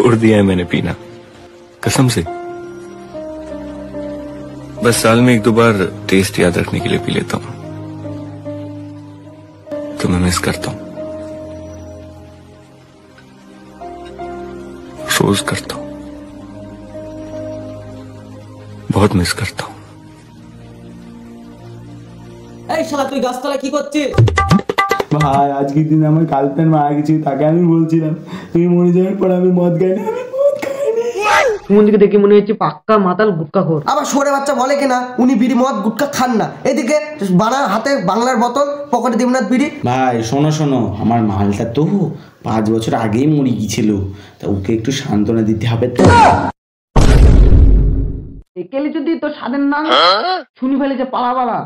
छोड़ दिया है मैंने पीना, कसम से। बस साल में 1-2 बार टेस्ट याद रखने के लिए पी लेता हूँ। तो मैं मिस करता हूँ, रोज करता हूँ, बहुत मिस करता हूँ। এই শালা তুই গাছতলা কি করছিস? ভাই আজকের দিন আমার গার্লফ্রেন্ড মারা গেছে, তাকে আমি বলছিলাম তুমি মরে যাওয়ার পর আমি মদ খাই না, আমি মদ খাইনি। সুমনদিকে দেখে মনে হচ্ছে পাক্কা মাতাল গুটখাখোর। আবার সরে বাচ্চা বলে কিনা উনি বিড়ি মদ গুটখা খান না। এদিকে বানা হাতে বাংলার বোতল, পকেটে দিমনাথ বিড়ি। ভাই শোনো শোনো, আমার মালটা তো 5 বছর আগেই মরে গিয়েছিল, তা ওকে একটু সান্ত্বনা দিতে হবে তো। একেলে যদি তোর স্বাদের নাম শুনি ফেলেছে পালা পালা।